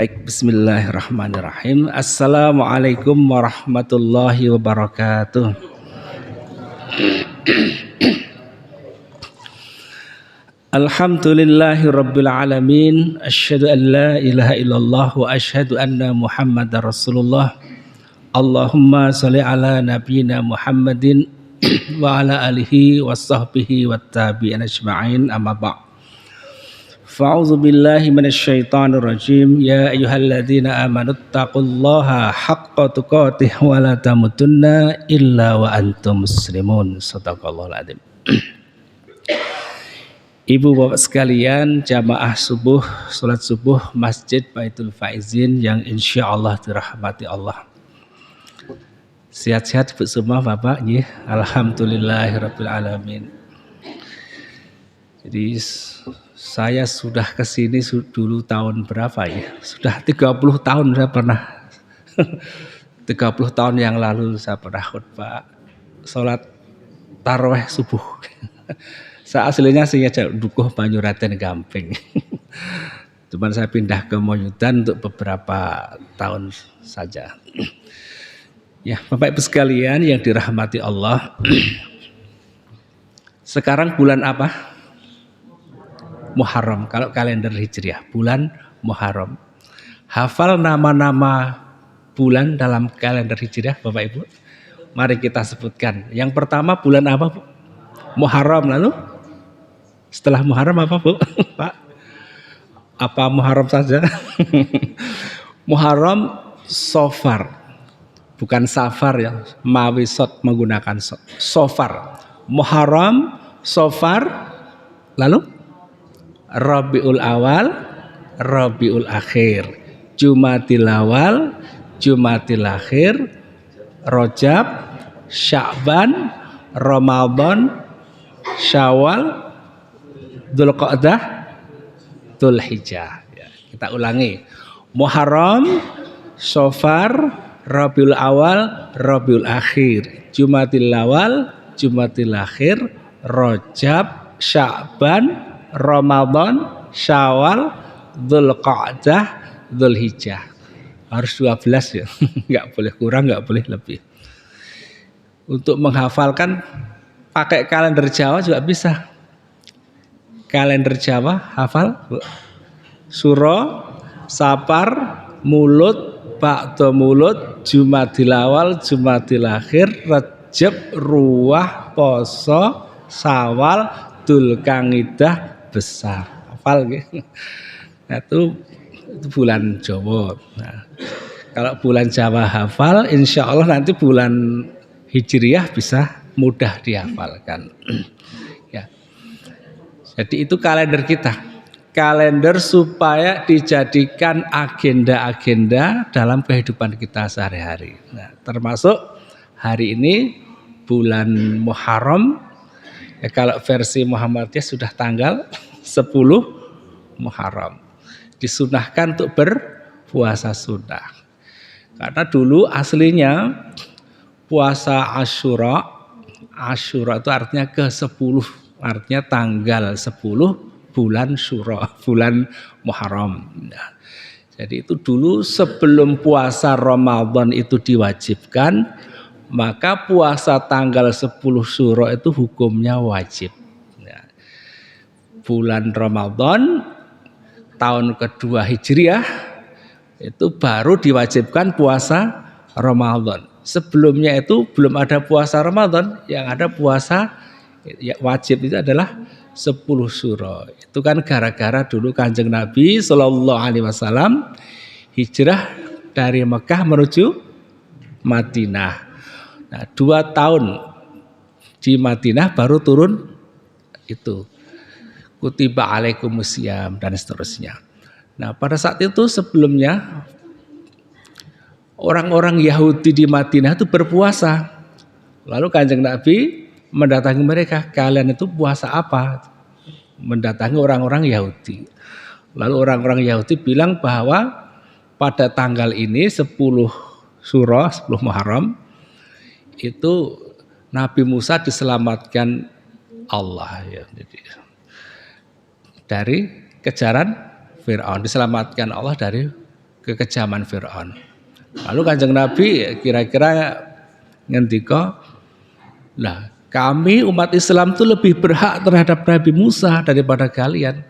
Baik, bismillahirrahmanirrahim. Assalamualaikum warahmatullahi wabarakatuh. Alhamdulillahi rabbil alamin. Asyhadu an la ilaha illallah wa asyhadu anna Muhammadar Rasulullah. Allahumma shalli ala nabiyyina Muhammadin wa ala alihi wa sahbihi wat tabi'in ajma'in, amma ba'd. Fa'udzu billahi minasyaitonir rajim. Ya ayyuhalladzina amanu taqullaha haqqa tuqatih wa la tamutunna illa wa antum muslimun. Shadaqallahul adzim. Ibu bapak sekalian, jamaah subuh, salat subuh Masjid Baitul Faizin yang insya Allah dirahmati Allah. Sehat-sehat ibu semua bapak, ya. Alhamdulillahirabbil alamin. Jadi saya sudah kesini dulu tahun berapa ya? Sudah 30 tahun saya pernah 30 tahun yang lalu saya pernah khutbah salat tarawih subuh. Saya aslinya sengaja dukuh Banyuraten Gamping. Cuman saya pindah ke Moyudan untuk beberapa tahun saja. Ya, Bapak Ibu sekalian yang dirahmati Allah. Sekarang bulan apa? Muharram. Kalau kalender Hijriah, bulan Muharram. Hafal nama-nama bulan dalam kalender Hijriah, Bapak Ibu? Mari kita sebutkan. Yang pertama bulan apa, Bu? Muharram. Lalu setelah Muharram apa, Bu? Pak? Apa Muharram saja? Muharram, Sofar. Bukan Safar ya, mawisot menggunakan Sofar. Muharram, Sofar, lalu Rabiul Awal, Rabiul Akhir, Jumadil Awal, Jumadil Akhir, Rajab, Sya'ban, Ramadan, Syawal, Dzulqa'dah, Dzulhijjah. Ya, kita ulangi. Muharram, Sofar, Rabiul Awal, Rabiul Akhir, Jumadil Awal, Jumadil Akhir, Rajab, Sya'ban, Ramadan, Syawal, Dzulqa'dah, Dzulhijjah. Harus 12 ya. Enggak boleh kurang, enggak boleh lebih. Untuk menghafalkan pakai kalender Jawa juga bisa. Kalender Jawa hafal Suro, Sapar, Mulut, Ba'da Mulut, Jumadil Awal, Jumadil Akhir, Rajab, Ruwah, Poso, Sawal, Dzulqa'dah, Besar. Hafal gitu. Nah, itu bulan Jawa. Nah, kalau bulan Jawa hafal, insya Allah nanti bulan Hijriah bisa mudah dihafalkan. Ya. Jadi itu kalender kita. Kalender supaya dijadikan agenda-agenda dalam kehidupan kita sehari-hari. Nah, termasuk hari ini bulan Muharram. Ya, kalau versi Muhammadiyah sudah tanggal 10 Muharram. Disunahkan untuk berpuasa sunnah. Karena dulu aslinya puasa Asyura itu artinya ke-10, artinya tanggal 10 bulan Syura, bulan Muharram. Nah, jadi itu dulu sebelum puasa Ramadan itu diwajibkan, maka puasa tanggal 10 Syura itu hukumnya wajib. Nah, bulan Ramadan tahun kedua Hijriah itu baru diwajibkan puasa Ramadan. Sebelumnya itu belum ada puasa Ramadan, yang ada puasa ya, wajib itu adalah 10 Syura. Itu kan gara-gara dulu Kanjeng Nabi Shallallahu Alaihi Wasallam hijrah dari Mekah menuju Madinah. Nah, 2 tahun di Madinah baru turun itu kutiba alaikumusiyam dan seterusnya. Nah, pada saat itu sebelumnya orang-orang Yahudi di Madinah itu berpuasa. Lalu Kanjeng Nabi mendatangi mereka, kalian itu puasa apa? Mendatangi orang-orang Yahudi. Lalu orang-orang Yahudi bilang bahwa pada tanggal ini 10 Syura, 10 Muharram itu Nabi Musa diselamatkan Allah ya. Jadi, dari kejaran Fir'aun, diselamatkan Allah dari kekejaman Fir'aun. Lalu Kanjeng Nabi kira-kira ngendika, lah kami umat Islam itu lebih berhak terhadap Nabi Musa daripada kalian.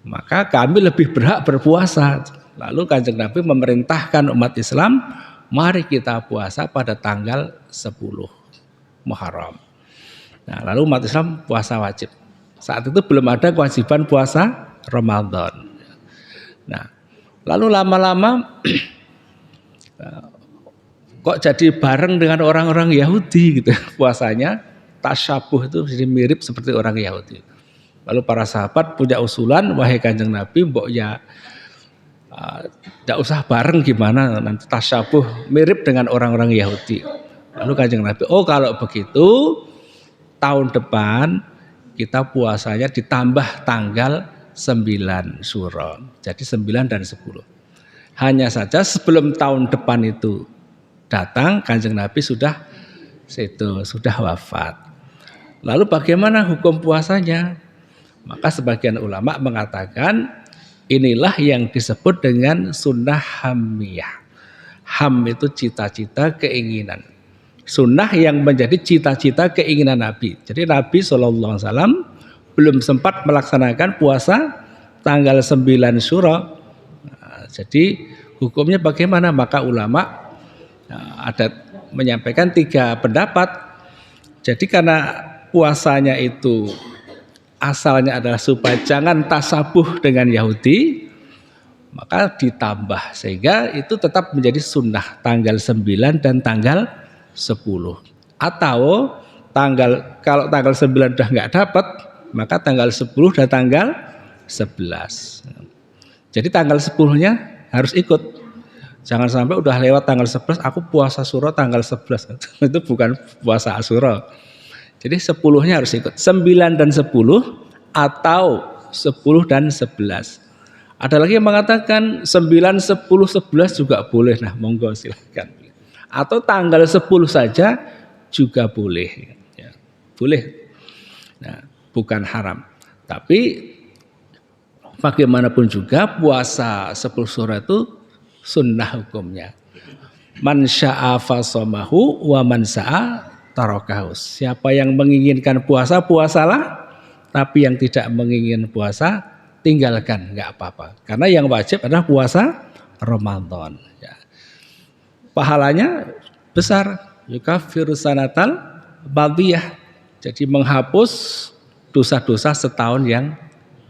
Maka kami lebih berhak berpuasa. Lalu Kanjeng Nabi memerintahkan umat Islam, mari kita puasa pada tanggal 10 Muharram. Nah, lalu umat Islam puasa wajib. Saat itu belum ada kewajiban puasa Ramadan. Nah, lalu lama-lama kok jadi bareng dengan orang-orang Yahudi gitu puasanya, tasyabuh itu jadi mirip seperti orang Yahudi. Lalu para sahabat punya usulan, wahai Kanjeng Nabi, mbok ya tidak usah bareng gimana, nanti tasyabuh mirip dengan orang-orang Yahudi. Lalu Kanjeng Nabi, oh kalau begitu tahun depan kita puasanya ditambah tanggal 9 Syuro. Jadi 9 dan 10. Hanya saja sebelum tahun depan itu datang, Kanjeng Nabi sudah wafat. Lalu bagaimana hukum puasanya? Maka sebagian ulama mengatakan inilah yang disebut dengan sunnah hammiyah. Ham itu cita-cita, keinginan. Sunnah yang menjadi cita-cita, keinginan Nabi. Jadi Nabi SAW belum sempat melaksanakan puasa tanggal 9 Syuro. Jadi hukumnya bagaimana? Maka ulama ada menyampaikan 3 pendapat. Jadi karena puasanya itu asalnya adalah supaya jangan tasabuh dengan Yahudi, maka ditambah sehingga itu tetap menjadi sunnah tanggal 9 dan tanggal 10. Atau kalau tanggal 9 sudah nggak dapat, maka tanggal 10 dan tanggal 11. Jadi tanggal 10-nya harus ikut. Jangan sampai udah lewat tanggal 11 aku puasa Syuro tanggal 11. Itu bukan puasa Asyura. Jadi 10-nya harus ikut. 9 dan 10 atau 10 dan 11. Ada lagi yang mengatakan 9, 10, 11 juga boleh. Nah, monggo silakan. Atau tanggal 10 saja juga boleh. Ya, boleh. Nah, bukan haram. Tapi bagaimanapun juga puasa 10 Syuro itu sunnah hukumnya. Man sya'a fasamahu wa man sya'a tarakahu. Siapa yang menginginkan puasa, puasalah. Tapi yang tidak menginginkan puasa, tinggalkan, enggak apa-apa. Karena yang wajib adalah puasa Ramadan. Ya. Pahalanya besar. Yukaffiru sanatal madiyah. Jadi menghapus dosa-dosa setahun yang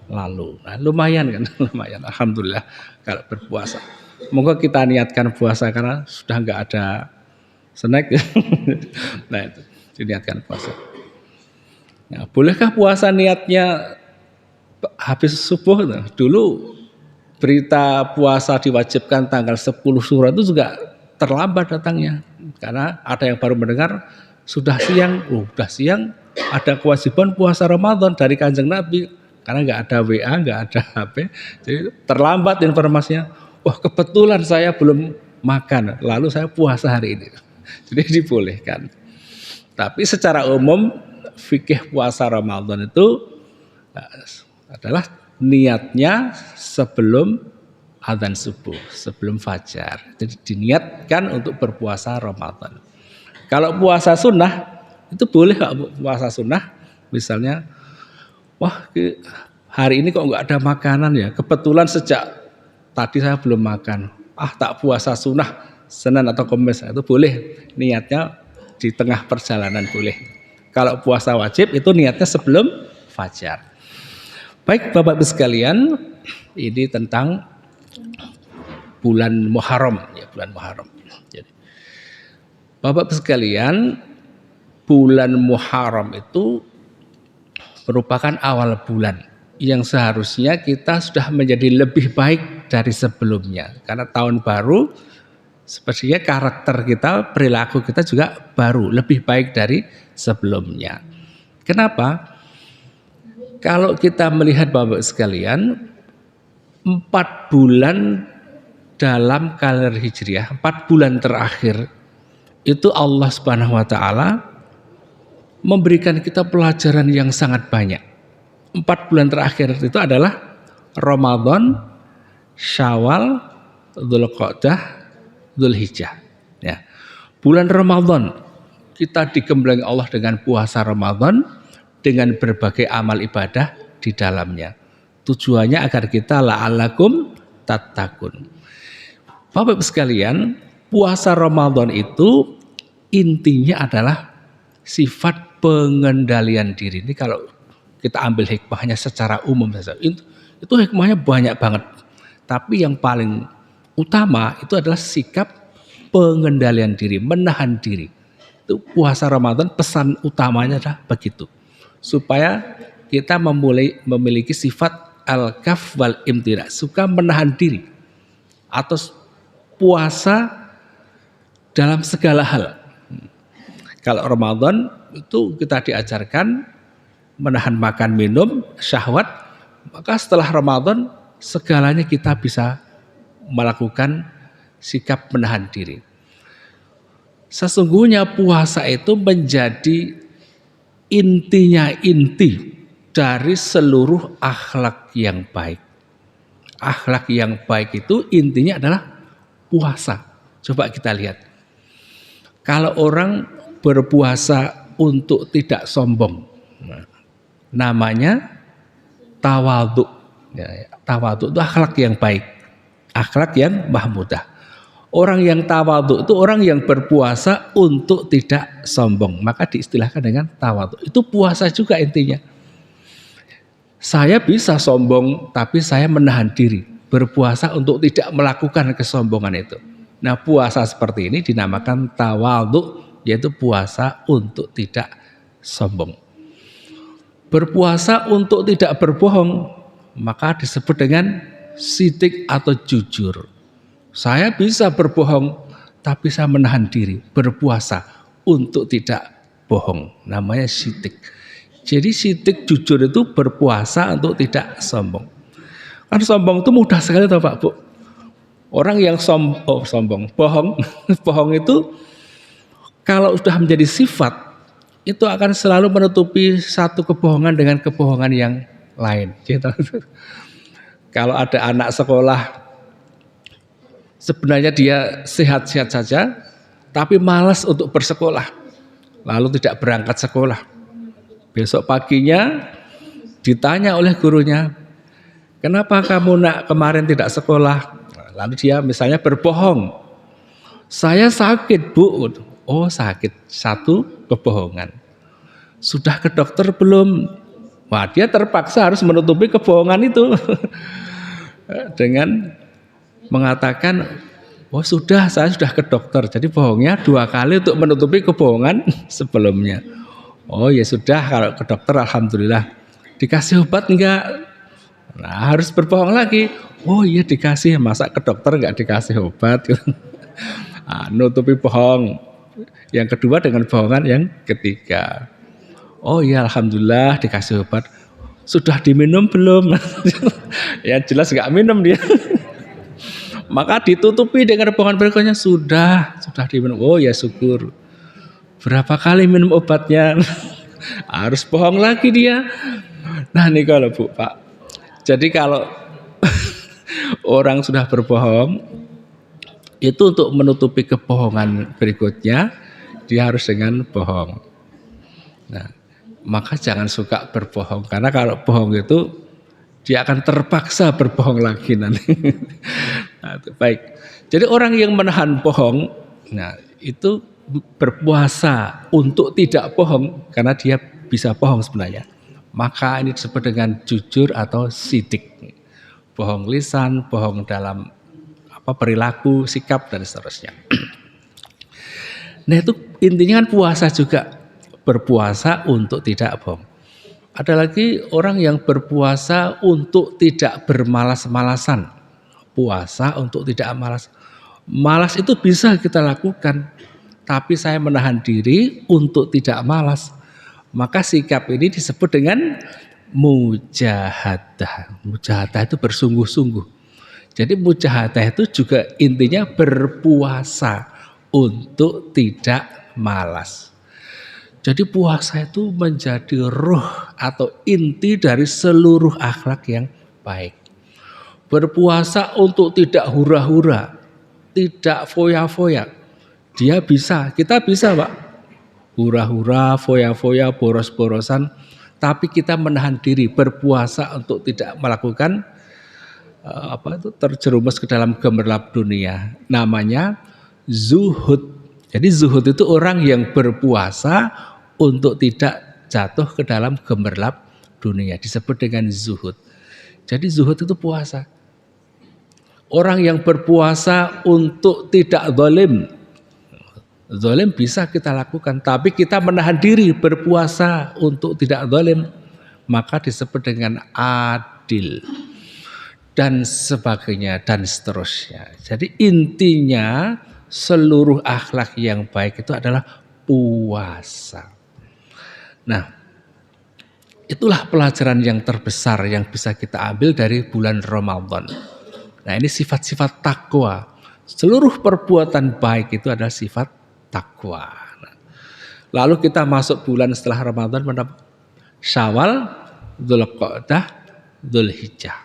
lalu. Nah, lumayan kan, lumayan. Alhamdulillah kalau berpuasa. Moga kita niatkan puasa karena sudah enggak ada snack. Nah itu diniatkan puasa. Nah, bolehkah puasa niatnya habis subuh? Nah, dulu berita puasa diwajibkan tanggal 10 Syuro itu juga terlambat datangnya. Karena ada yang baru mendengar sudah siang, udah siang ada kewajiban puasa Ramadan dari Kanjeng Nabi. Karena nggak ada WA, nggak ada HP, jadi terlambat informasinya. Wah kebetulan saya belum makan, lalu saya puasa hari ini. Jadi dibolehkan. Tapi secara umum fikih puasa Ramadan itu adalah niatnya sebelum adzan subuh, sebelum fajar. Jadi diniatkan untuk berpuasa Ramadan. Kalau puasa sunnah itu boleh kok puasa sunnah. Misalnya, wah hari ini kok nggak ada makanan ya. Kebetulan sejak tadi saya belum makan. Tak puasa sunnah Senin atau Kamis itu boleh. Niatnya di tengah perjalanan boleh. Kalau puasa wajib itu niatnya sebelum fajar. Baik Bapak-Ibu sekalian, ini tentang bulan Muharram ya, bulan Muharram. Jadi, Bapak-Ibu sekalian, bulan Muharram itu merupakan awal bulan yang seharusnya kita sudah menjadi lebih baik dari sebelumnya. Karena tahun baru sepertinya karakter kita, perilaku kita juga baru, lebih baik dari sebelumnya. Kenapa? Kalau kita melihat Bapak sekalian, 4 bulan dalam kalender Hijriah, 4 bulan terakhir itu Allah Subhanahu wa taala memberikan kita pelajaran yang sangat banyak. 4 bulan terakhir itu adalah Ramadan, Syawal, Dzulqa'dah, Dzulhijjah. Ya. Bulan Ramadan kita digembleng Allah dengan puasa Ramadan dengan berbagai amal ibadah di dalamnya. Tujuannya agar kita la'allakum tattaqun. Bapak sekalian, puasa Ramadan itu intinya adalah sifat pengendalian diri. Ini kalau kita ambil hikmahnya secara umum saja. Itu hikmahnya banyak banget. Tapi yang paling utama itu adalah sikap pengendalian diri, menahan diri. Itu puasa Ramadan pesan utamanya adalah begitu. Supaya kita memiliki sifat al-kaf wal imtina, suka menahan diri. Atau puasa dalam segala hal. Kalau Ramadan itu kita diajarkan menahan makan minum, syahwat, maka setelah Ramadan segalanya kita bisa melakukan sikap menahan diri. Sesungguhnya puasa itu menjadi intinya inti dari seluruh akhlak yang baik. Akhlak yang baik itu intinya adalah puasa. Coba kita lihat. Kalau orang berpuasa untuk tidak sombong, namanya tawadhu. Tawadhu itu akhlak yang baik, akhlak yang mahmudah. Orang yang tawadhu itu orang yang berpuasa untuk tidak sombong, maka diistilahkan dengan tawadhu. Itu puasa juga intinya. Saya bisa sombong, tapi saya menahan diri, berpuasa untuk tidak melakukan kesombongan itu. Nah, puasa seperti ini dinamakan tawadhu, yaitu puasa untuk tidak sombong. Berpuasa untuk tidak berbohong, maka disebut dengan sidik atau jujur. Saya bisa berbohong, tapi saya menahan diri, berpuasa untuk tidak bohong. Namanya sidik. Jadi sidik jujur itu berpuasa untuk tidak sombong. Kan sombong itu mudah sekali toh Pak Bu. Orang yang sombong, bohong itu kalau sudah menjadi sifat, itu akan selalu menutupi satu kebohongan dengan kebohongan yang lain. Kalau ada anak sekolah, sebenarnya dia sehat-sehat saja, tapi malas untuk bersekolah, lalu tidak berangkat sekolah. Besok paginya ditanya oleh gurunya, kenapa kamu nak kemarin tidak sekolah? Lalu dia misalnya berbohong, saya sakit Bu. Oh sakit, satu kebohongan. Sudah ke dokter belum? Wah, dia terpaksa harus menutupi kebohongan itu dengan mengatakan, oh sudah, saya sudah ke dokter. Jadi bohongnya 2 kali untuk menutupi kebohongan sebelumnya. Oh ya sudah, kalau ke dokter alhamdulillah. Dikasih obat enggak? Nah harus berbohong lagi. Oh iya dikasih, masa ke dokter enggak dikasih obat? Nah, nutupi bohong. Yang kedua dengan bohongan yang ketiga. Oh iya alhamdulillah dikasih obat. Sudah diminum belum? Ya jelas enggak minum dia. Maka ditutupi dengan bohongan berikutnya, sudah diminum. Oh ya syukur. Berapa kali minum obatnya? Harus bohong lagi dia. Nah ini kalau Bu Pak. Jadi kalau orang sudah berbohong, itu untuk menutupi kebohongan berikutnya, dia harus dengan bohong. Nah, maka jangan suka berbohong, karena kalau bohong itu dia akan terpaksa berbohong lagi nanti. Nah, baik. Jadi orang yang menahan bohong, nah itu berpuasa untuk tidak bohong karena dia bisa bohong sebenarnya. Maka ini disebut dengan jujur atau sidik. Bohong lisan, bohong dalam perilaku, sikap dan seterusnya. Nah itu intinya kan puasa juga, berpuasa untuk tidak bohong. Ada lagi orang yang berpuasa untuk tidak bermalas-malasan. Puasa untuk tidak malas. Malas itu bisa kita lakukan, tapi saya menahan diri untuk tidak malas. Maka sikap ini disebut dengan mujahadah. Mujahadah itu bersungguh-sungguh. Jadi mujahadah itu juga intinya berpuasa untuk tidak malas. Jadi puasa itu menjadi ruh atau inti dari seluruh akhlak yang baik. berpuasa untuk tidak hura-hura, tidak foya-foya. Dia bisa, kita bisa Pak. Hura-hura, foya-foya, boros-borosan, tapi kita menahan diri berpuasa untuk tidak melakukan terjerumus ke dalam gemerlap dunia. Namanya zuhud. Jadi zuhud itu orang yang berpuasa untuk tidak jatuh ke dalam gemerlap dunia, disebut dengan zuhud. Jadi zuhud itu puasa. Orang yang berpuasa untuk tidak zalim. Zalim bisa kita lakukan, tapi kita menahan diri berpuasa untuk tidak zalim, maka disebut dengan adil dan sebagainya dan seterusnya. Jadi intinya seluruh akhlak yang baik itu adalah puasa. Nah, itulah pelajaran yang terbesar yang bisa kita ambil dari bulan Ramadan. Nah, ini sifat-sifat takwa. Seluruh perbuatan baik itu adalah sifat takwa. Nah, lalu kita masuk bulan setelah Ramadan, Syawal, Dzulqa'dah, Dzulhijjah.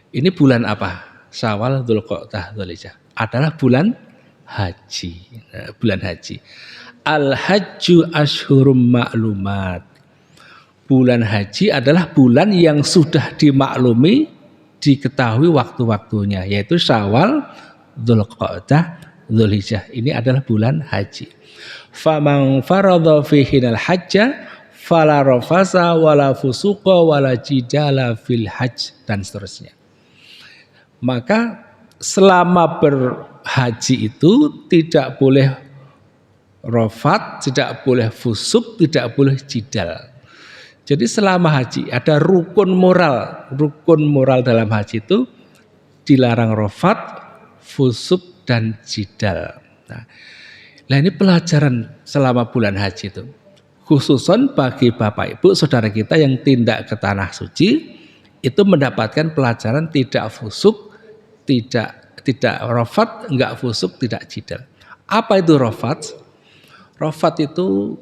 Ini bulan apa? Syawal, Dzulqa'dah, Dzulhijjah. Adalah bulan haji. Nah, bulan haji. Al-hajju ashhurum ma'lumat. Bulan haji adalah bulan yang sudah dimaklumi, diketahui waktu-waktunya, yaitu Syawal, Dzulqa'dah, Dzulhijjah. Ini adalah bulan haji. Faman faradha fihinal hajja fala rafasa wala fusuqa wala jidala fil hajj, dan seterusnya. Maka selama berhaji itu tidak boleh rafat, tidak boleh fusuk, tidak boleh jidal. Jadi selama haji ada rukun moral. Rukun moral dalam haji itu dilarang rafat, fusuk, dan jidal. Nah ini pelajaran selama bulan haji itu. Khususon bagi Bapak Ibu saudara kita yang tindak ke tanah suci, itu mendapatkan pelajaran tidak fusuk, tidak rafat, enggak fusuk, tidak jidal. Apa itu rafat? Rafat itu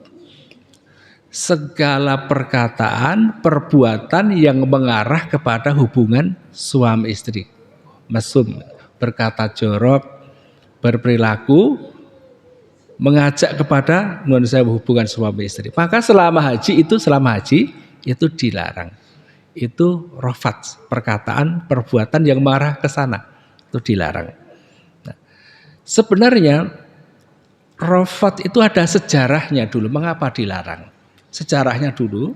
segala perkataan, perbuatan yang mengarah kepada hubungan suami istri. Mesum, berkata jorok, berperilaku, mengajak kepada hubungan suami istri. Maka selama haji itu dilarang. Itu rafat, perkataan, perbuatan yang mengarah ke sana, itu dilarang. Nah, sebenarnya rafat itu ada sejarahnya dulu. Mengapa dilarang? Sejarahnya dulu,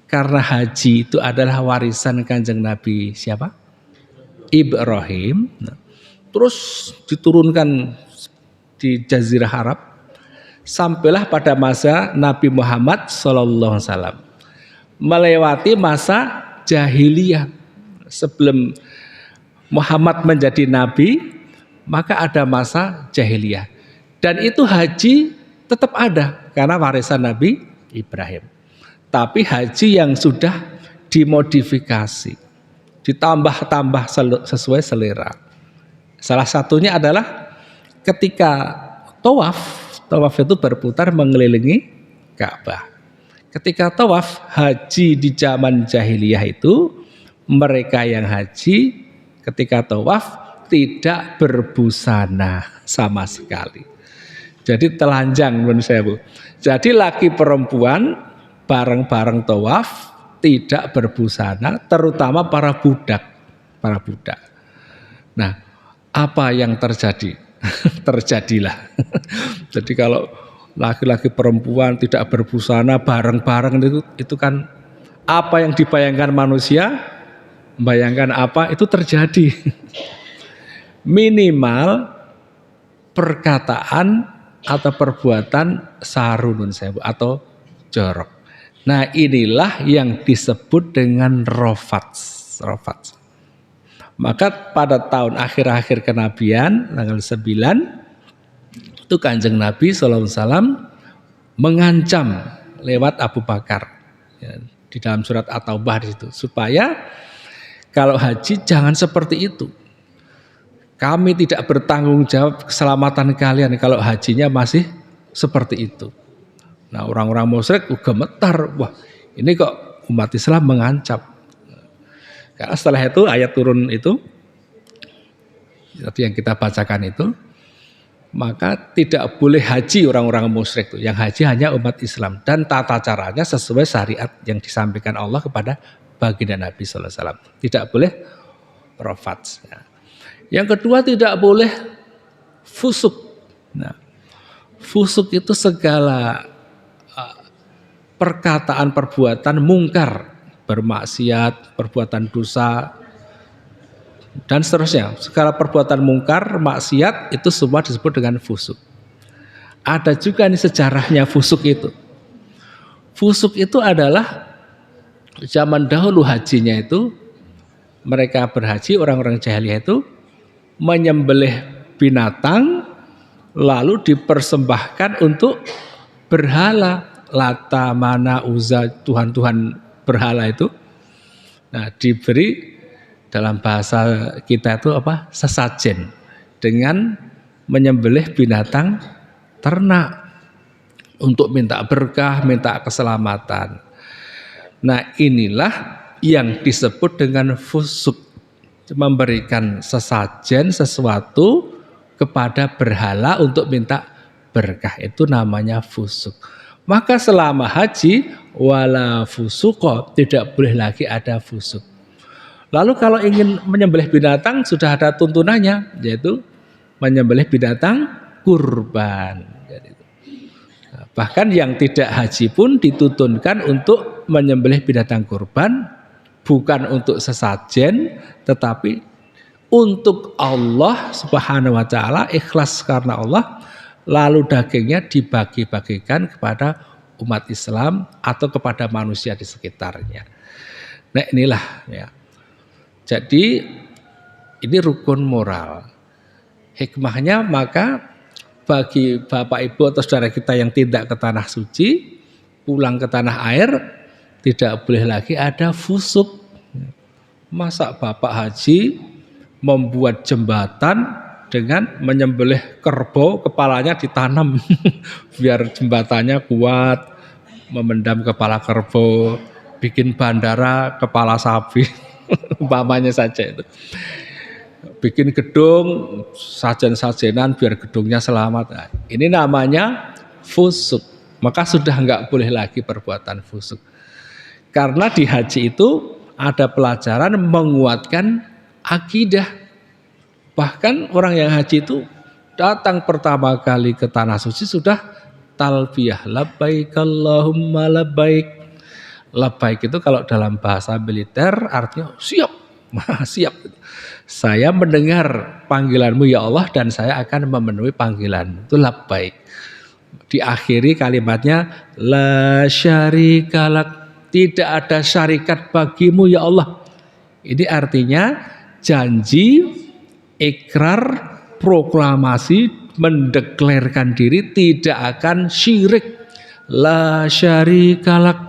karena haji itu adalah warisan Kanjeng Nabi siapa? Ibrahim. Terus diturunkan di Jazirah Arab, sampailah pada masa Nabi Muhammad SAW, melewati masa jahiliyah. Sebelum Muhammad menjadi Nabi, maka ada masa jahiliyah. Dan itu haji tetap ada karena warisan Nabi Ibrahim. Tapi haji yang sudah dimodifikasi, ditambah-tambah sesuai selera. Salah satunya adalah ketika tawaf itu berputar mengelilingi Ka'bah. Ketika tawaf haji di zaman jahiliyah itu, mereka yang haji ketika tawaf tidak berbusana sama sekali. Jadi telanjang menurut saya, Bu. Jadi laki perempuan bareng-bareng tawaf tidak berbusana, terutama para budak. Nah, apa yang terjadi? Terjadilah. Jadi kalau laki-laki perempuan tidak berbusana bareng-bareng itu kan apa yang dibayangkan manusia, bayangkan apa itu terjadi. Minimal perkataan atau perbuatan sarunun sewu atau jorok. Nah inilah yang disebut dengan rafat. Maka pada tahun akhir-akhir kenabian tanggal 9 itu Kanjeng Nabi SAW mengancam lewat Abu Bakar ya, di dalam surat At-Taubah itu, supaya kalau haji jangan seperti itu. Kami tidak bertanggung jawab keselamatan kalian kalau hajinya masih seperti itu. Nah orang-orang musyrik gemetar, wah ini kok umat Islam mengancam. Karena setelah itu ayat turun itu tadi yang kita bacakan itu, maka tidak boleh haji orang-orang musyrik itu. Yang haji hanya umat Islam dan tata caranya sesuai syariat yang disampaikan Allah kepada baginda Nabi sallallahu alaihi wasallam. Tidak boleh rafats. Yang kedua tidak boleh fusuk. Nah, fusuk itu segala perkataan perbuatan mungkar, bermaksiat, perbuatan dosa dan seterusnya. Segala perbuatan mungkar, maksiat itu semua disebut dengan fusuk. Ada juga nih sejarahnya fusuk itu. Fusuk itu adalah zaman dahulu hajinya itu, mereka berhaji, orang-orang jahiliyah itu menyembelih binatang lalu dipersembahkan untuk berhala, Lata, Mana, Uzza, Tuhan-Tuhan berhala itu. Nah, diberi dalam bahasa kita itu apa? Sesajen dengan menyembelih binatang ternak untuk minta berkah, minta keselamatan. Nah, inilah yang disebut dengan fusuk, memberikan sesajen sesuatu kepada berhala untuk minta berkah, itu namanya fusuk. Maka selama haji wala fusuqa, tidak boleh lagi ada fusuk. Lalu kalau ingin menyembelih binatang sudah ada tuntunannya, yaitu menyembelih binatang kurban. Bahkan yang tidak haji pun dituntunkan untuk menyembelih binatang kurban, bukan untuk sesajen, tetapi untuk Allah Subhanahu wa taala, ikhlas karena Allah, lalu dagingnya dibagi-bagikan kepada umat Islam atau kepada manusia di sekitarnya. Nah, inilah ya. Jadi ini rukun moral. Hikmahnya maka bagi Bapak Ibu atau saudara kita yang tidak ke tanah suci, pulang ke tanah air, tidak boleh lagi ada fusuk. Masa Bapak haji membuat jembatan dengan menyembelih kerbau, kepalanya ditanam biar jembatannya kuat, memendam kepala kerbau, bikin bandara kepala sapi, umpamanya saja itu. Bikin gedung, sajen-sajenan biar gedungnya selamat. Nah, ini namanya fusuk. Maka sudah enggak boleh lagi perbuatan fusuk. Karena di haji itu ada pelajaran menguatkan akidah. Bahkan orang yang haji itu datang pertama kali ke tanah suci sudah talbiyah, labbaik Allahumma labbaik. Labbaik itu kalau dalam bahasa militer artinya siap, siap. Saya mendengar panggilanmu ya Allah dan saya akan memenuhi panggilan. Itu labbaik. Diakhiri kalimatnya la syarikalak, tidak ada syarikat bagimu ya Allah. Ini artinya janji, ikrar, proklamasi, mendeklarkan diri tidak akan syirik. La syarikalak,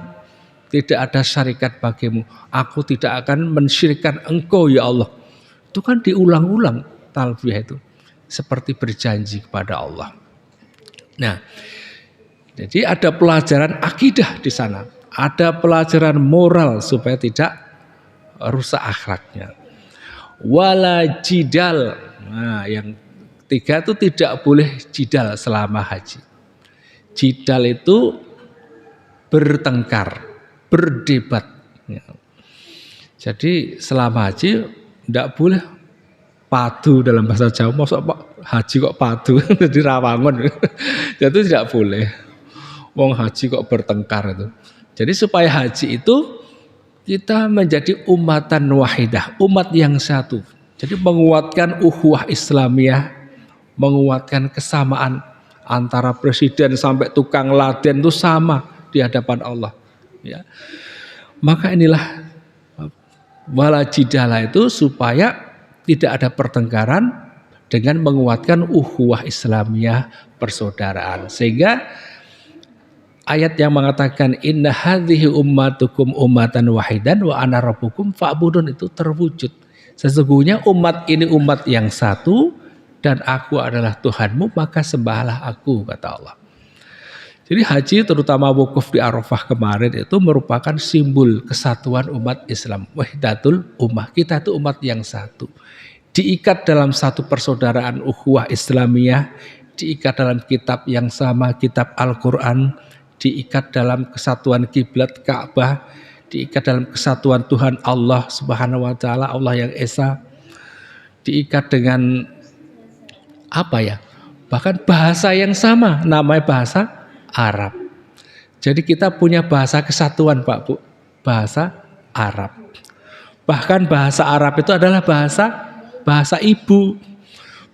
tidak ada syarikat bagimu. Aku tidak akan mensyirikkan engkau ya Allah. Itu kan diulang-ulang talbiyah itu. Seperti berjanji kepada Allah. Nah, jadi ada pelajaran akidah di sana. Ada pelajaran moral supaya tidak rusak akhlaknya. Wala jidal. Nah, yang tiga itu tidak boleh jidal selama haji. Jidal itu bertengkar, berdebat. Jadi selama haji tidak boleh padu dalam bahasa Jawa. Maksud haji kok padu, jadi rawangun. Itu tidak boleh. Wong haji kok bertengkar itu. Jadi supaya haji itu kita menjadi umatan wahidah, umat yang satu. Jadi menguatkan ukhuwah Islamiyah, menguatkan kesamaan antara presiden sampai tukang laden itu sama di hadapan Allah. Ya. Maka inilah wala jidala itu supaya tidak ada pertengkaran dengan menguatkan ukhuwah Islamiyah, persaudaraan. Sehingga ayat yang mengatakan inna hadhihi ummatukum ummatan wahidan wa ana rabbukum fa'budun itu terwujud. Sesungguhnya umat ini umat yang satu dan aku adalah Tuhanmu, maka sembahlah aku, kata Allah. Jadi haji terutama wukuf di Arafah kemarin itu merupakan simbol kesatuan umat Islam. Wahdatul ummah, kita itu umat yang satu. Diikat dalam satu persaudaraan ukhuwah Islamiyah, diikat dalam kitab yang sama, kitab Al-Quran, diikat dalam kesatuan kiblat Ka'bah, diikat dalam kesatuan Tuhan Allah Subhanahu wa taala, Allah yang esa. Diikat dengan apa ya? Bahkan bahasa yang sama, namanya bahasa Arab. Jadi kita punya bahasa kesatuan, Pak Bu, bahasa Arab. Bahkan bahasa Arab itu adalah bahasa ibu,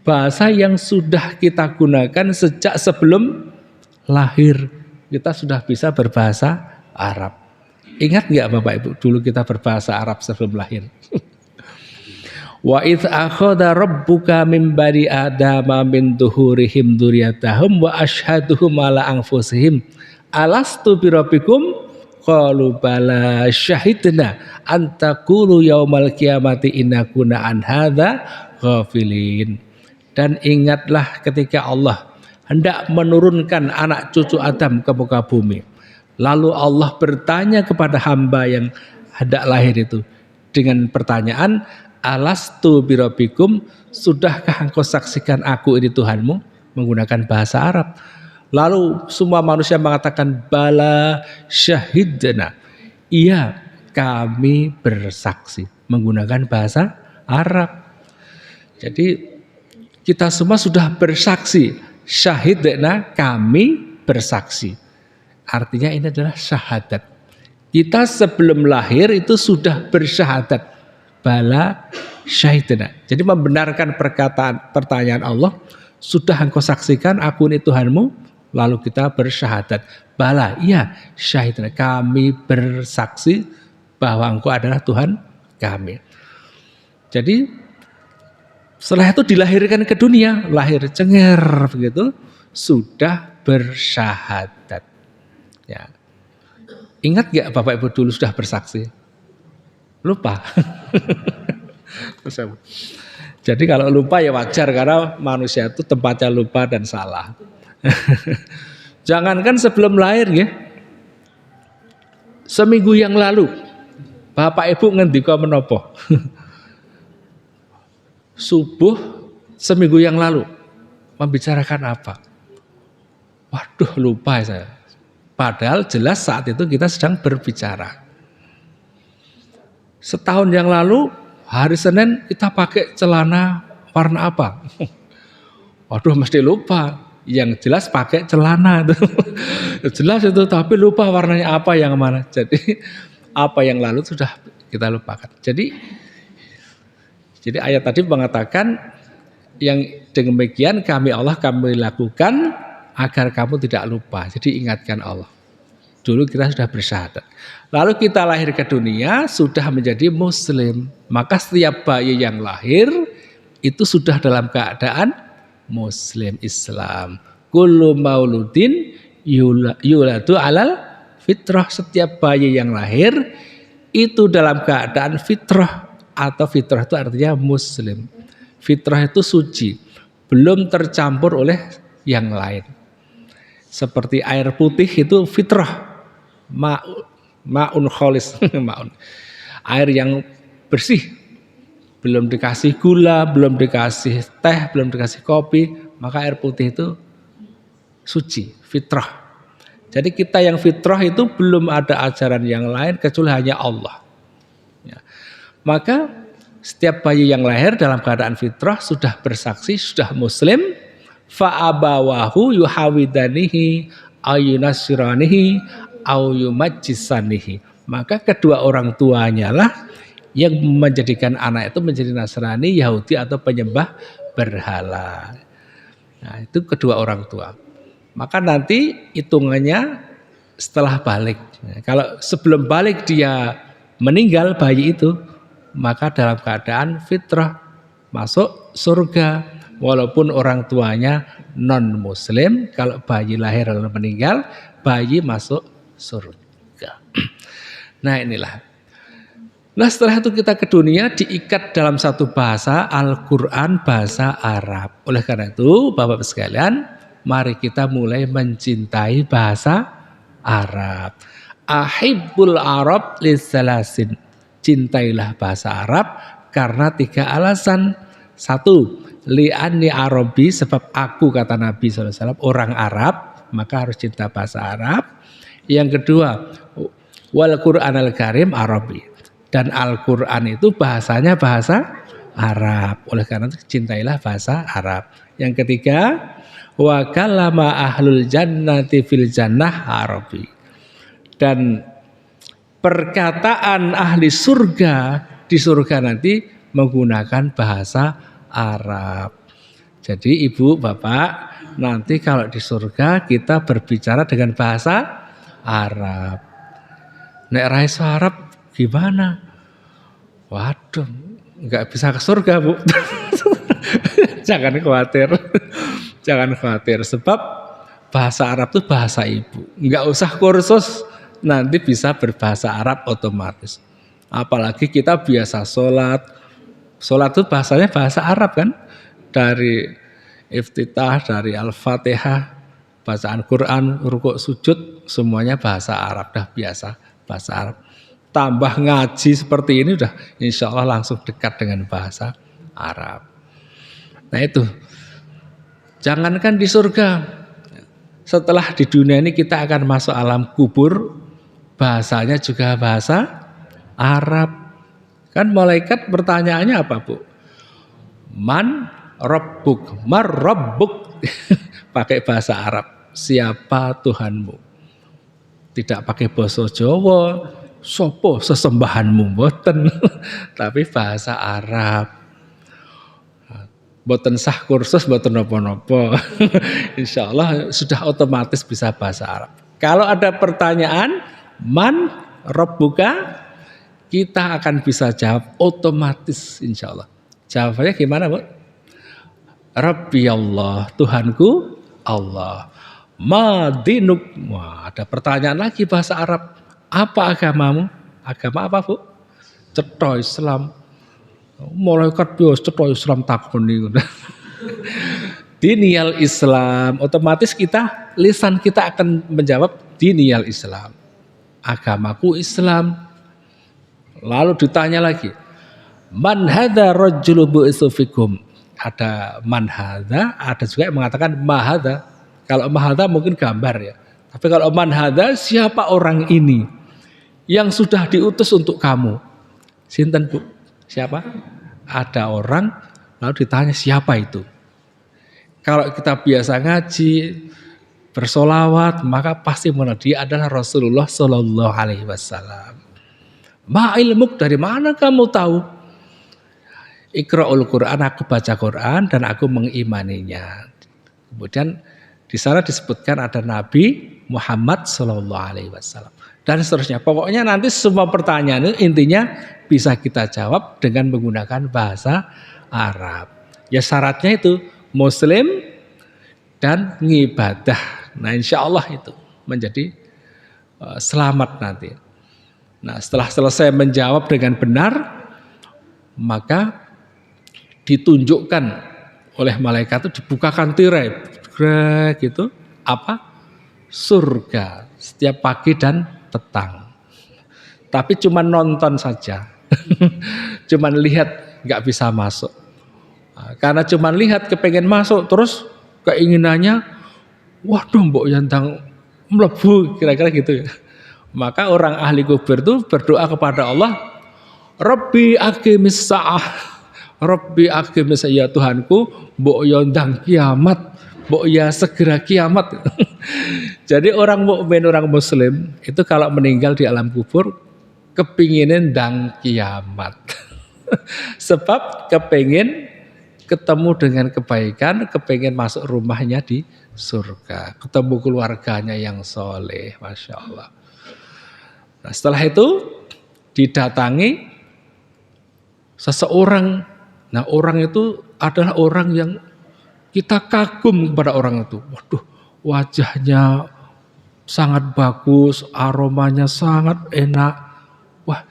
bahasa yang sudah kita gunakan sejak sebelum lahir. Kita sudah bisa berbahasa Arab. Ingat nggak Bapak Ibu, dulu kita berbahasa Arab sebelum lahir? Wa idz akhadha rabbuka min bani adama min duhurihim dzurriyyatahum wa asyhaduhum ala anfusihim alastu birabbikum qalu bala syahidna an taqulu yaumal qiyamati inna kunna an hadza ghafilin. Dan ingatlah ketika Allah hendak menurunkan anak cucu Adam ke muka bumi, lalu Allah bertanya kepada hamba yang hendak lahir itu dengan pertanyaan, alastu birabbikum, sudahkah engkau saksikan aku ini Tuhanmu, menggunakan bahasa Arab. Lalu semua manusia mengatakan bala syahidna, iya kami bersaksi, menggunakan bahasa Arab. Jadi kita semua sudah bersaksi, syahidna, kami bersaksi. Artinya ini adalah syahadat. Kita sebelum lahir itu sudah bersyahadat. Bala syahidna. Jadi membenarkan pertanyaan Allah, sudah engkau saksikan aku ini Tuhanmu, lalu kita bersyahadat. Bala, iya syahidna, kami bersaksi bahwa engkau adalah Tuhan kami. Jadi setelah itu dilahirkan ke dunia, lahir cenger begitu, sudah bersyahadat. Ya. Ingat gak Bapak Ibu dulu sudah bersaksi? Lupa. Jadi kalau lupa ya wajar, karena manusia itu tempatnya lupa dan salah. Jangankan sebelum lahir ya, seminggu yang lalu Bapak Ibu ngendika menapa? Subuh seminggu yang lalu membicarakan apa? Waduh, lupa saya. Padahal jelas saat itu kita sedang berbicara. Setahun yang lalu hari Senin kita pakai celana warna apa? Waduh, mesti lupa. Yang jelas pakai celana itu. Jelas itu, tapi lupa warnanya apa, yang mana. Jadi apa yang lalu sudah kita lupakan. Jadi ayat tadi mengatakan yang demikian kami lakukan agar kamu tidak lupa. Jadi ingatkan Allah. Dulu kita sudah bersyahadat. Lalu kita lahir ke dunia sudah menjadi muslim. Maka setiap bayi yang lahir itu sudah dalam keadaan muslim Islam. Kullu mauludin yuladu alal fitrah. Setiap bayi yang lahir itu dalam keadaan fitrah. Atau fitrah itu artinya muslim. Fitrah itu suci, belum tercampur oleh yang lain. Seperti air putih itu fitrah, ma'un kholis, air yang bersih, belum dikasih gula, belum dikasih teh, belum dikasih kopi, maka air putih itu suci, fitrah. Jadi kita yang fitrah itu belum ada ajaran yang lain kecuali hanya Allah. Ya. Maka setiap bayi yang lahir dalam keadaan fitrah sudah bersaksi, sudah muslim, fa'abawahu yuhawidanihi ayunasiranihi auyumajjisanihi. Maka kedua orang tuanya lah yang menjadikan anak itu menjadi Nasrani, Yahudi atau penyembah berhala. Nah, itu kedua orang tua. Maka nanti hitungannya setelah balik. Nah, kalau sebelum balik dia meninggal bayi itu, maka dalam keadaan fitrah masuk surga. Walaupun orang tuanya non muslim, kalau bayi lahir lalu meninggal, bayi masuk surga. Nah inilah. Nah setelah itu kita ke dunia diikat dalam satu bahasa, Al-Quran bahasa Arab. Oleh karena itu Bapak-Bapak sekalian, mari kita mulai mencintai bahasa Arab. Ahibbul Arab lisalasin. Cintailah bahasa Arab karena 3 alasan. 1, li'anni Arabi, sebab aku, kata Nabi SAW, orang Arab, maka harus cinta bahasa Arab. Yang kedua, wal Qur'anal Karim Arabi, dan Al-Quran itu bahasanya bahasa Arab. Oleh karena itu cintailah bahasa Arab. Yang ketiga, wa kalama ahlul jannati fil jannah Arabi, dan perkataan ahli surga di surga nanti menggunakan bahasa Arab. Jadi ibu bapak, nanti kalau di surga kita berbicara dengan bahasa Arab. Nek ra iso Arab gimana? Waduh, nggak bisa ke surga bu. Jangan khawatir, jangan khawatir. Sebab bahasa Arab itu bahasa ibu. Nggak usah kursus, nanti bisa berbahasa Arab otomatis. Apalagi kita biasa sholat. Sholat itu bahasanya bahasa Arab kan. Dari iftitah, dari Al-Fatihah, bacaan Quran, rukuk, sujud, semuanya bahasa Arab. Dah biasa bahasa Arab. Tambah ngaji seperti ini udah insya Allah langsung dekat dengan bahasa Arab. Nah itu, jangankan di surga, setelah di dunia ini kita akan masuk alam kubur, bahasanya juga bahasa Arab. Kan malaikat pertanyaannya apa bu? Man Rabbuk, Mar Rabbuk. Pakai bahasa Arab, siapa Tuhanmu? Tidak pakai bahasa Jawa, sopo sesembahanmu, boten. Tapi bahasa Arab. Boten sah kursus, boten nopo-nopo. Insya Allah sudah otomatis bisa bahasa Arab. Kalau ada pertanyaan, man Rabbuka, kita akan bisa jawab otomatis insya Allah. Jawabannya gimana bu? Rabbi Allah, Tuhanku Allah. Madinuk. Wah, ada pertanyaan lagi bahasa Arab. Apa agamamu? Agama apa bu? Cetha Islam. Malaikat bios cetha Islam takoni. Diniyal Islam. Otomatis kita, lisan kita akan menjawab diniyal Islam. Agamaku Islam. Lalu ditanya lagi, man hadza rajulu bu'itsu fikum. Ada man hadza, ada juga yang mengatakan ma hadza. Kalau ma hadza mungkin gambar ya. Tapi kalau man hadza, siapa orang ini yang sudah diutus untuk kamu? Sinten bu? Siapa? Ada orang, lalu ditanya siapa itu? Kalau kita biasa ngaji, bersolawat, maka pasti mengenal dia adalah Rasulullah Shallallahu Alaihi Wasallam. Ma ilmuk, dari mana kamu tahu? Iqra'ul Quran, aku baca Quran dan aku mengimaninya. Kemudian di sana disebutkan ada Nabi Muhammad Shallallahu Alaihi Wasallam dan seterusnya. Pokoknya nanti semua pertanyaan itu intinya bisa kita jawab dengan menggunakan bahasa Arab. Ya syaratnya itu Muslim dan ngibadah. Nah insya Allah itu menjadi selamat nanti. Nah setelah selesai menjawab dengan benar, maka ditunjukkan oleh malaikat itu, dibukakan tirai gitu, apa? Surga setiap pagi dan petang. Tapi cuma nonton saja. Cuman lihat, nggak bisa masuk. Nah, karena cuma lihat kepengen masuk, terus keinginannya waduh mbok yandang mlebu, kira-kira gitu ya. Maka orang ahli kubur itu berdoa kepada Allah, Rabbi aqimis sa'ah, Rabbi aqimis sa'ah, ya Tuhanku, mbok yandang kiamat, mbok ya segera kiamat. Jadi orang mukmin, orang muslim itu kalau meninggal di alam kubur kepinginin ndang kiamat. Sebab kepingin ketemu dengan kebaikan, kepingin masuk rumahnya di surga, ketemu keluarganya yang soleh, Masya Allah. Nah, setelah itu didatangi seseorang. Nah orang itu adalah orang yang kita kagum kepada orang itu. Waduh, wajahnya sangat bagus, aromanya sangat enak. Wah,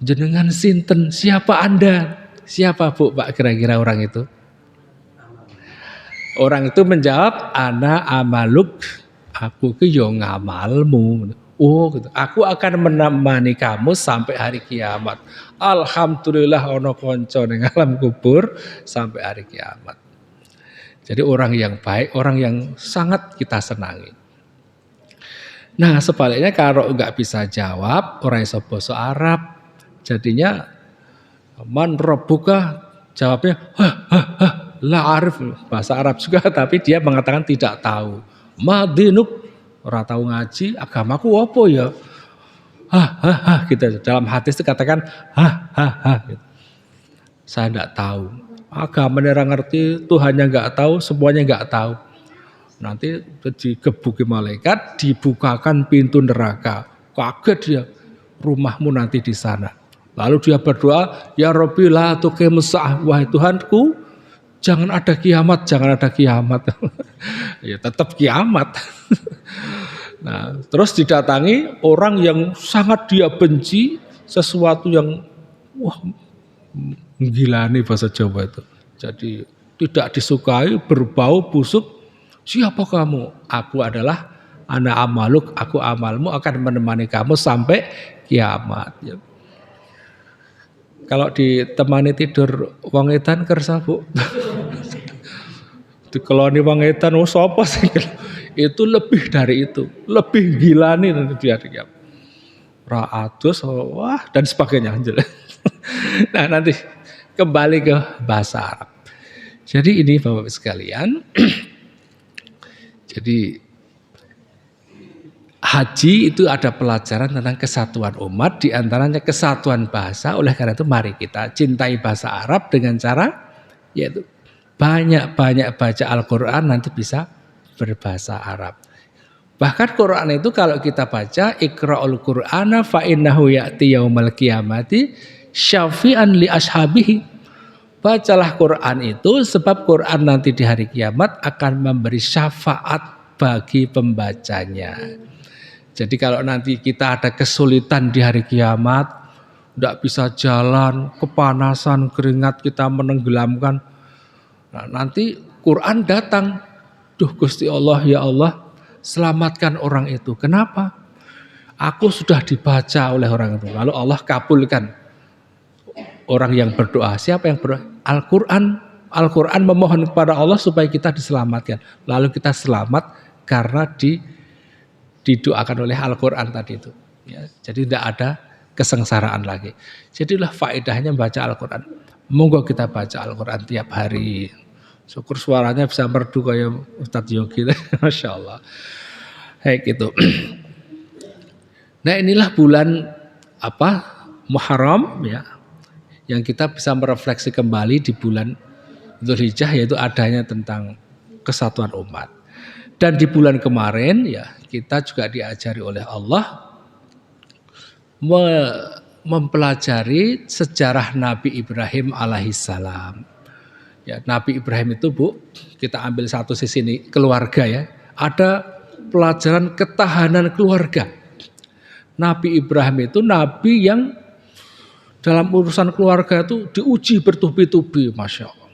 jenengan sinten? Siapa Anda? Siapa bu, Pak, kira-kira orang itu? Orang itu menjawab, ana amaluk, aku ke yo ngamalmu. Oh, gitu. Aku akan menemani kamu sampai hari kiamat. Alhamdulillah ono konco ning alam kubur sampai hari kiamat. Jadi orang yang baik, orang yang sangat kita senangi. Nah, sebaliknya kalau nggak bisa jawab, orang iso basa Arab, jadinya man rabbuka, jawabnya la arif, bahasa Arab juga tapi dia mengatakan tidak tahu. Madinuk, ora tahu ngaji, agamaku apa ya? Gitu. Dalam hadis itu katakan gitu. Saya enggak tahu. Agama orang ngerti, Tuhannya enggak tahu, semuanya enggak tahu. Nanti digebuki malaikat, dibukakan pintu neraka. Kaget dia, rumahmu nanti di sana. Lalu dia berdoa, ya Rabbi la tuqimus sa'ah, wahai Tuhanku, jangan ada kiamat, jangan ada kiamat. Ya tetap kiamat. Nah, terus didatangi orang yang sangat dia benci, sesuatu yang wah menggilani bahasa Jawa itu. Jadi tidak disukai, berbau busuk. Siapa kamu? Aku adalah ana amaluk, aku amalmu akan menemani kamu sampai kiamat. Ya. Kalau ditemani tidur wong edan kersa, Bu. Dikeloni wong edan sapa sih? Itu lebih dari itu, lebih gila nih nanti dia. Ra'adus, wah dan sebagainya. Nah, nanti kembali ke bahasa Arab. Jadi ini Bapak sekalian, jadi haji itu ada pelajaran tentang kesatuan umat, diantaranya kesatuan bahasa. Oleh karena itu mari kita cintai bahasa Arab dengan cara yaitu banyak-banyak baca Al-Quran, nanti bisa berbahasa Arab. Bahkan Quran itu kalau kita baca Iqra'ul Qur'ana fa innahu ya'ti yaumal qiyamati syafi'an li ashabihi. Bacalah Quran itu sebab Quran nanti di hari kiamat akan memberi syafaat bagi pembacanya. Jadi kalau nanti kita ada kesulitan di hari kiamat, tidak bisa jalan, kepanasan, keringat kita menenggelamkan. Nah, nanti Quran datang, duh Gusti Allah, ya Allah, selamatkan orang itu. Kenapa? Aku sudah dibaca oleh orang itu. Lalu Allah kabulkan orang yang berdoa. Siapa yang berdoa? Al-Quran memohon kepada Allah supaya kita diselamatkan. Lalu kita selamat karena didoakan oleh Al-Quran tadi itu. Ya, jadi tidak ada kesengsaraan lagi. Jadilah faedahnya membaca Al-Quran. Monggo kita baca Al-Quran tiap hari. Syukur suaranya bisa merdu kayak Ustadz Yogi. Masya Allah. Kayak gitu. Nah inilah bulan Muharram ya, yang kita bisa merefleksi kembali di bulan Dzulhijjah, yaitu adanya tentang kesatuan umat. Dan di bulan kemarin ya kita juga diajari oleh Allah mempelajari sejarah Nabi Ibrahim alaihissalam. Ya, Nabi Ibrahim itu Bu, kita ambil satu sisi ini keluarga ya. Ada pelajaran ketahanan keluarga. Nabi Ibrahim itu nabi yang dalam urusan keluarga itu diuji bertubi-tubi, Masya Allah.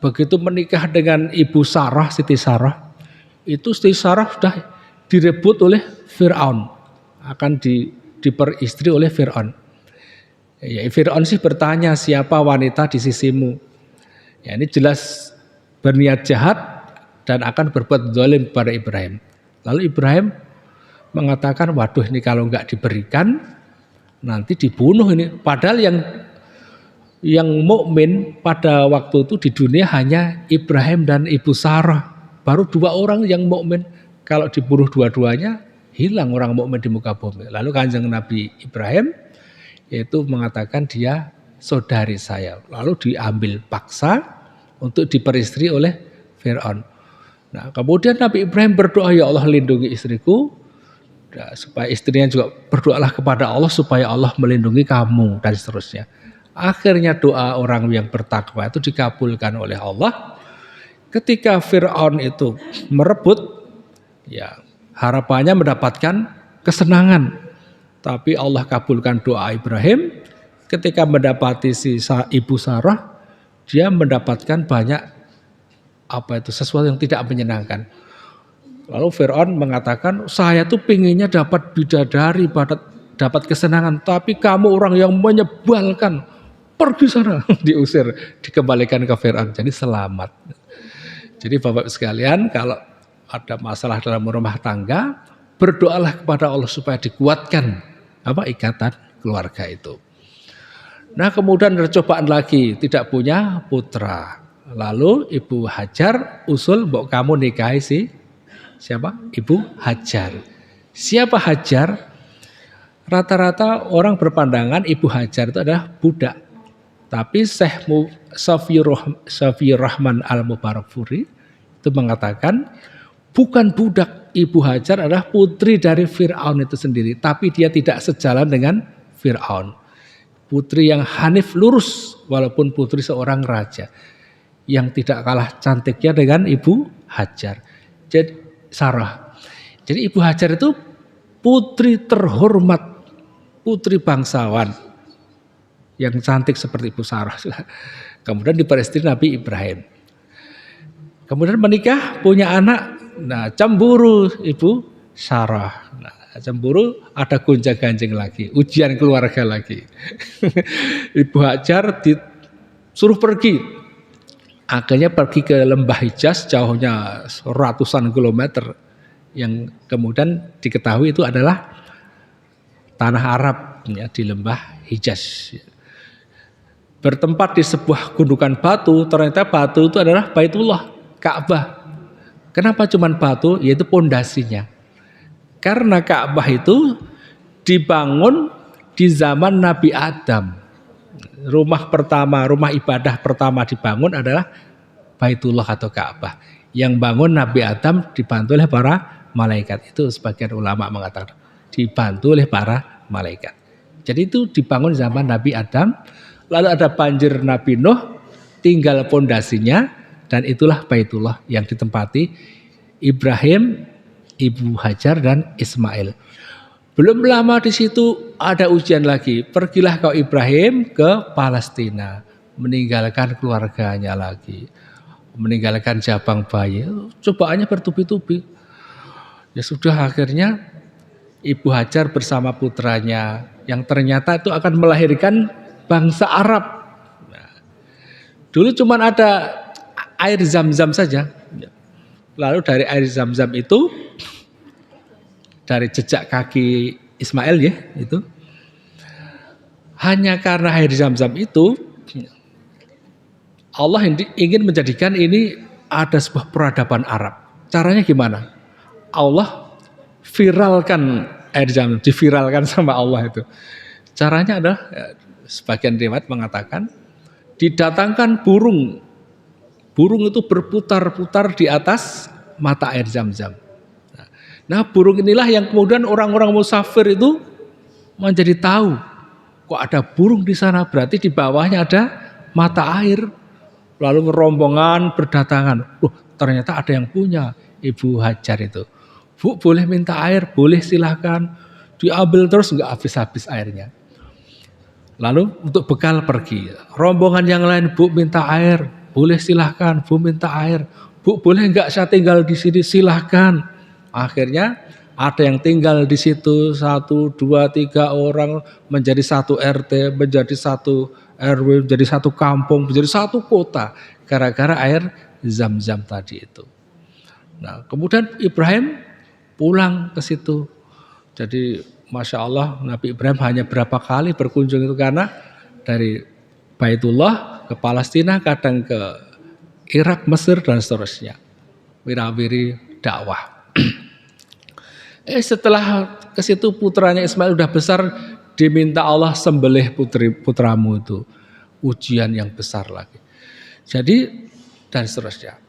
Begitu menikah dengan Ibu Sarah, Siti Sarah, itu Siti Sarah sudah direbut oleh Fir'aun, akan diperistri oleh Fir'aun. Ya, Fir'aun sih bertanya, siapa wanita di sisimu? Ya, ini jelas berniat jahat dan akan berbuat zalim pada Ibrahim. Lalu Ibrahim mengatakan, waduh ini kalau nggak diberikan nanti dibunuh ini. Padahal yang mukmin pada waktu itu di dunia hanya Ibrahim dan Ibu Sarah. Baru 2 orang yang mukmin. Kalau dibunuh dua-duanya, hilang orang mukmin di muka bumi. Lalu Kanjeng Nabi Ibrahim yaitu mengatakan dia saudari saya. Lalu diambil paksa untuk diperistri oleh Fir'aun. Nah, kemudian Nabi Ibrahim berdoa, ya Allah lindungi istriku. Nah, supaya istrinya juga berdoalah kepada Allah supaya Allah melindungi kamu dan seterusnya. Akhirnya doa orang yang bertakwa itu dikabulkan oleh Allah. Ketika Fir'aun itu merebut, ya harapannya mendapatkan kesenangan. Tapi Allah kabulkan doa Ibrahim. Ketika mendapati si Ibu Sarah, dia mendapatkan banyak sesuatu yang tidak menyenangkan. Lalu Fir'aun mengatakan, saya tuh pinginnya dapat bidadari, dapat kesenangan, tapi kamu orang yang menyebalkan, pergi sana. Diusir, dikembalikan ke Fir'aun, jadi selamat. Jadi Bapak sekalian, kalau ada masalah dalam rumah tangga, berdoalah kepada Allah supaya dikuatkan ikatan keluarga itu. Nah kemudian ada cobaan lagi, tidak punya putra. Lalu Ibu Hajar usul, mbok kamu nikahi siapa? Ibu Hajar. Siapa Hajar? Rata-rata orang berpandangan Ibu Hajar itu adalah budak. Tapi Syekh Safiyur Rahman Al-Mubarakfuri itu mengatakan bukan budak. Ibu Hajar adalah putri dari Fir'aun itu sendiri. Tapi dia tidak sejalan dengan Fir'aun. Putri yang hanif lurus walaupun putri seorang raja. Yang tidak kalah cantiknya dengan Ibu Hajar. Jadi Sarah. Jadi Ibu Hajar itu putri terhormat, putri bangsawan yang cantik seperti Ibu Sarah. Kemudian diperistri Nabi Ibrahim. Kemudian menikah, punya anak. Nah, cemburu Ibu Sarah. Nah, cemburu, ada gonjang-ganjing lagi, ujian keluarga lagi. Ibu Hajar disuruh pergi. Akhirnya pergi ke lembah Hijaz, jauhnya ratusan kilometer, yang kemudian diketahui itu adalah tanah Arab ya, di lembah Hijaz. Bertempat di sebuah gundukan batu, ternyata batu itu adalah Baitullah, Ka'bah. Kenapa cuma batu? Yaitu pondasinya. Karena Ka'bah itu dibangun di zaman Nabi Adam. Rumah ibadah pertama dibangun adalah Baitullah atau Ka'bah. Yang bangun Nabi Adam dibantu oleh para malaikat. Itu sebagian ulama mengatakan dibantu oleh para malaikat. Jadi itu dibangun zaman Nabi Adam. Lalu ada banjir Nabi Nuh, tinggal pondasinya, dan itulah Baitullah yang ditempati Ibrahim, Ibu Hajar dan Ismail. Belum lama di situ ada ujian lagi. Pergilah kau Ibrahim ke Palestina, meninggalkan keluarganya lagi, meninggalkan jabang bayi. Cobaannya bertubi-tubi. Ya sudah, akhirnya Ibu Hajar bersama putranya yang ternyata itu akan melahirkan bangsa Arab. Nah, dulu cuma ada air Zam-Zam saja. Lalu dari air Zam-Zam itu, dari jejak kaki Ismail ya itu, hanya karena air Zam-Zam itu Allah ingin menjadikan ini ada sebuah peradaban Arab. Caranya gimana? Allah viralkan air Zam-Zam, diviralkan sama Allah itu. Caranya adalah sebagian riwayat mengatakan didatangkan burung. Burung itu berputar-putar di atas mata air Zam-Zam. Nah, burung inilah yang kemudian orang-orang musafir itu menjadi tahu, kok ada burung di sana, berarti di bawahnya ada mata air. Lalu rombongan berdatangan. Ternyata ada yang punya Ibu Hajar itu. Bu, boleh minta air? Boleh, silahkan. Diambil terus, enggak habis-habis airnya. Lalu untuk bekal pergi. Rombongan yang lain, Bu minta air? Boleh, silahkan. Bu minta air. Bu, boleh enggak saya tinggal di sini? Silahkan. Akhirnya ada yang tinggal di situ 1, 2, 3 orang, menjadi satu RT, menjadi satu RW, menjadi satu kampung, menjadi satu kota, gara-gara air Zam-Zam tadi itu. Nah, kemudian Ibrahim pulang ke situ. Jadi Masya Allah, Nabi Ibrahim hanya berapa kali berkunjung itu, karena dari Baitullah ke Palestina, kadang ke Irak, Mesir dan seterusnya. Wirawiri dakwah. Setelah ke situ putranya Ismail udah besar, diminta Allah sembelih putramu itu. Ujian yang besar lagi. Jadi dan seterusnya.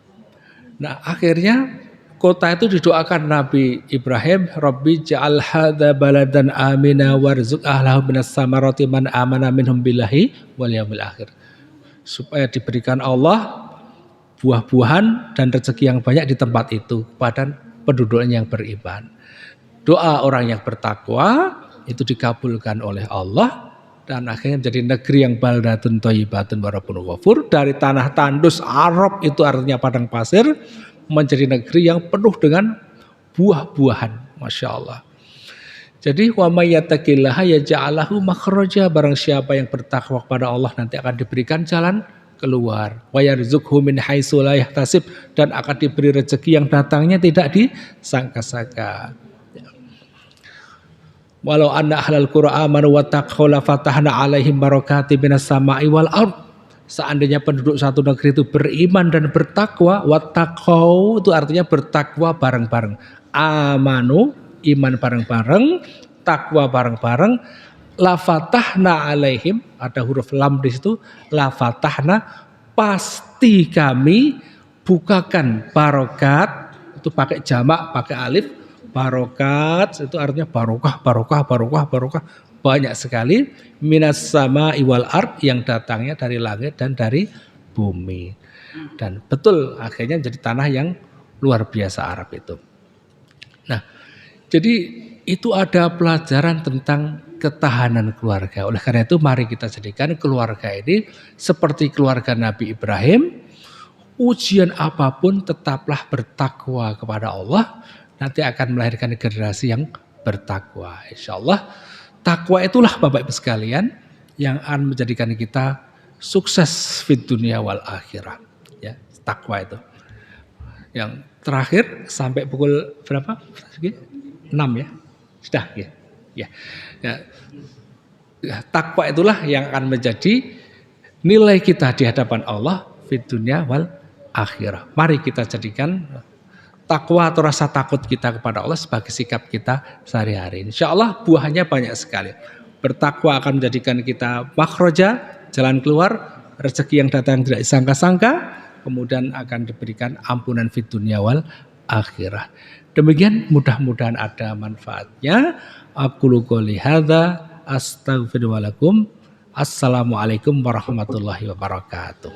Nah, akhirnya kota itu didoakan Nabi Ibrahim, Rabbi ja'al hadza baladan amina warzuq ahlahu minas samarati man amana minhum billahi wal yaumil akhir. Supaya diberikan Allah buah-buahan dan rezeki yang banyak di tempat itu kepada penduduknya yang beriman. Doa orang yang bertakwa itu dikabulkan oleh Allah, dan akhirnya menjadi negeri yang baldatun thayyibatun wa rabbun ghafur. Dari tanah tandus Arab itu artinya padang pasir menjadi negeri yang penuh dengan buah-buahan. Masya Allah. Jadi wa may yattaqillaha yaj'al lahu makhraja, barang siapa yang bertakwa kepada Allah nanti akan diberikan jalan keluar. Wa yarzuqhu min haitsu la yahtasib, dan akan diberi rezeki yang datangnya tidak disangka-sangka. Walau anna ahlal qura amanu wattaqau la fatahna 'alaihim barakatim minas sama'i wal ard. Seandainya penduduk satu negeri itu beriman dan bertakwa, wattaqau itu artinya bertakwa bareng-bareng. Amanu, iman bareng-bareng, takwa bareng-bareng, la fatahna alaihim, ada huruf lam di situ, la fatahna, pasti kami bukakan barokat, itu pakai jamak, pakai alif, barokat itu artinya barokah, barokah, barokah, barokah, banyak sekali, minas sama iwal ard, yang datangnya dari langit dan dari bumi. Dan betul akhirnya jadi tanah yang luar biasa Arab itu. Nah, jadi itu ada pelajaran tentang ketahanan keluarga. Oleh karena itu mari kita jadikan keluarga ini seperti keluarga Nabi Ibrahim. Ujian apapun tetaplah bertakwa kepada Allah, nanti akan melahirkan generasi yang bertakwa. Insya Allah takwa itulah Bapak Ibu sekalian yang akan menjadikan kita sukses fid dunia wal akhirah. Ya, takwa itu. Yang terakhir sampai pukul berapa? 6 ya. Sudah ya. Ya. Ya. Takwa itulah yang akan menjadi nilai kita di hadapan Allah fid dunia wal akhirah. Mari kita jadikan takwa atau rasa takut kita kepada Allah sebagai sikap kita sehari-hari. Insya Allah buahnya banyak sekali. Bertakwa akan menjadikan kita makhroja, jalan keluar, rezeki yang datang tidak disangka-sangka, kemudian akan diberikan ampunan fid dunya wal akhirah. Demikian, mudah-mudahan ada manfaatnya. Aqulu qouli hadza astaghfirullahaladzim. Assalamualaikum warahmatullahi wabarakatuh.